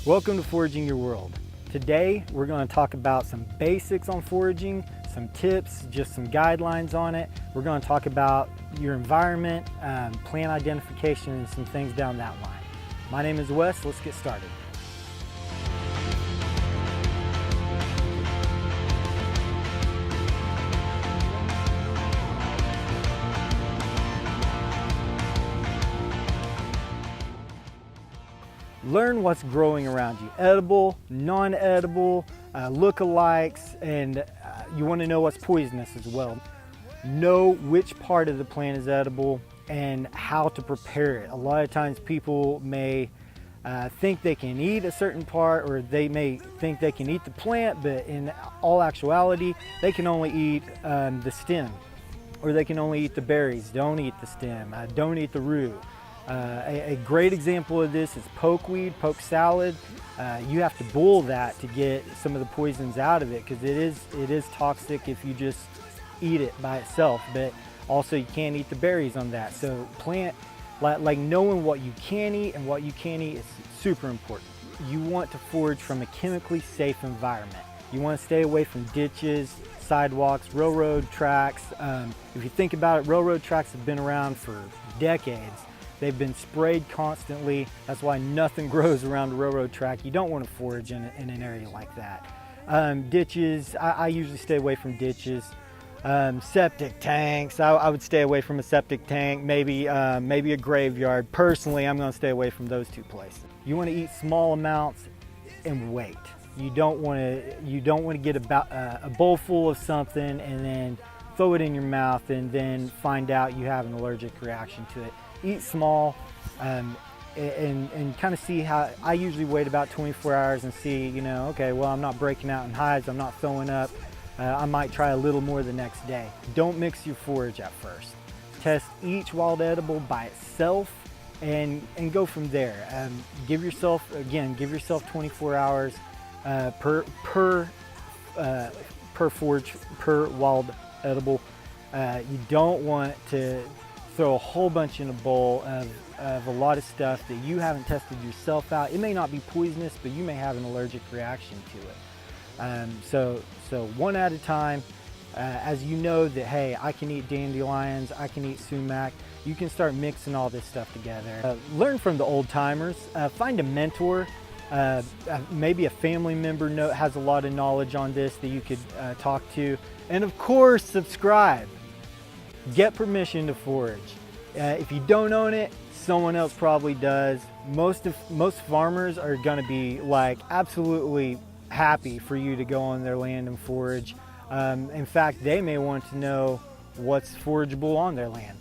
Welcome to Foraging Your World. Today we're going to talk about some basics on foraging, some tips, just some guidelines on it. We're going to talk about your environment, plant identification, and some things down that line. My name is Wes. Let's get started. Learn what's growing around you. Edible, non-edible, lookalikes, and you want to know what's poisonous as well. Know which part of the plant is edible and how to prepare it. A lot of times people may think they can eat a certain part, or they may think they can eat the plant, but in all actuality, they can only eat the stem, or they can only eat the berries. Don't eat the stem, don't eat the root. A great example of this is pokeweed, poke salad. You have to boil that to get some of the poisons out of it, because it is toxic if you just eat it by itself, but also you can't eat the berries on that. So like knowing what you can eat and what you can't eat is super important. You want to forage from a chemically safe environment. You want to stay away from ditches, sidewalks, railroad tracks. If you think about it, railroad tracks have been around for decades. They've been sprayed constantly. That's why nothing grows around a railroad track. You don't want to forage in an area like that. Ditches, I usually stay away from ditches. Septic tanks, I would stay away from a septic tank, maybe a graveyard. Personally, I'm going to stay away from those two places. You want to eat small amounts and wait. You don't want to get a bowl full of something and then throw it in your mouth and then find out you have an allergic reaction to it. Eat small and kind of see how. I usually wait about 24 hours and see, okay, well, I'm not breaking out in hives, I'm not throwing up. I might try a little more the next day. Don't mix your forage at first. Test each wild edible by itself and go from there. Give yourself 24 hours per forage, per wild edible. You don't want to throw a whole bunch in a bowl of a lot of stuff that you haven't tested yourself out. It may not be poisonous, but you may have an allergic reaction to it. So one at a time. As you know that, hey, I can eat dandelions, I can eat sumac, you can start mixing all this stuff together. Learn from the old timers. Find a mentor. Maybe a family member has a lot of knowledge on this that you could talk to. And of course, subscribe. Get permission to forage. If you don't own it, someone else probably does. Most farmers are going to be like absolutely happy for you to go on their land and forage. In fact, they may want to know what's forageable on their land.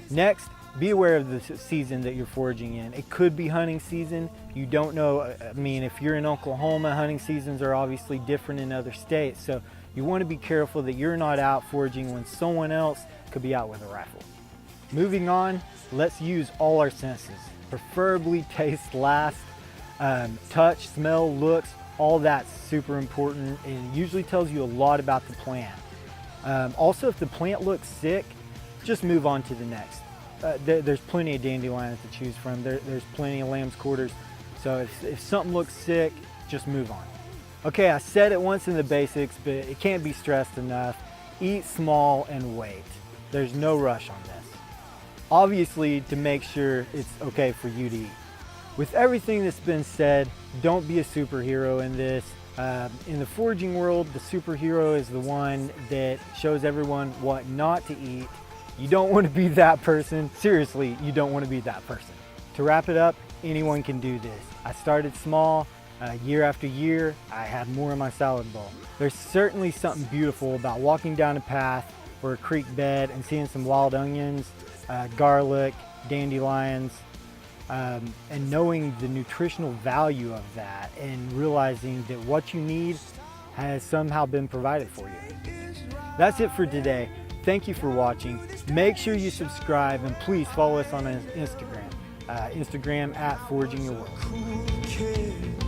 Next, be aware of the season that you're foraging in. It could be hunting season. You don't know. I mean, if you're in Oklahoma, hunting seasons are obviously different in other states. So you want to be careful that you're not out foraging when someone else could be out with a rifle. Moving on, let's use all our senses. Preferably taste last. Touch, smell, looks, all that's super important, and it usually tells you a lot about the plant. Also, if the plant looks sick, just move on to the next. There's plenty of dandelions to choose from. There's plenty of lamb's quarters. So if something looks sick, just move on. Okay, I said it once in the basics, but it can't be stressed enough. Eat small and wait. There's no rush on this. Obviously, to make sure it's okay for you to eat. With everything that's been said, don't be a superhero in this. In the foraging world, the superhero is the one that shows everyone what not to eat. You don't want to be that person. Seriously, you don't want to be that person. To wrap it up, anyone can do this. I started small. Year after year, I had more in my salad bowl. There's certainly something beautiful about walking down a path or a creek bed and seeing some wild onions, garlic, dandelions, and knowing the nutritional value of that and realizing that what you need has somehow been provided for you. That's it for today. Thank you for watching. Make sure you subscribe and please follow us on Instagram. Instagram at Foraging Your World.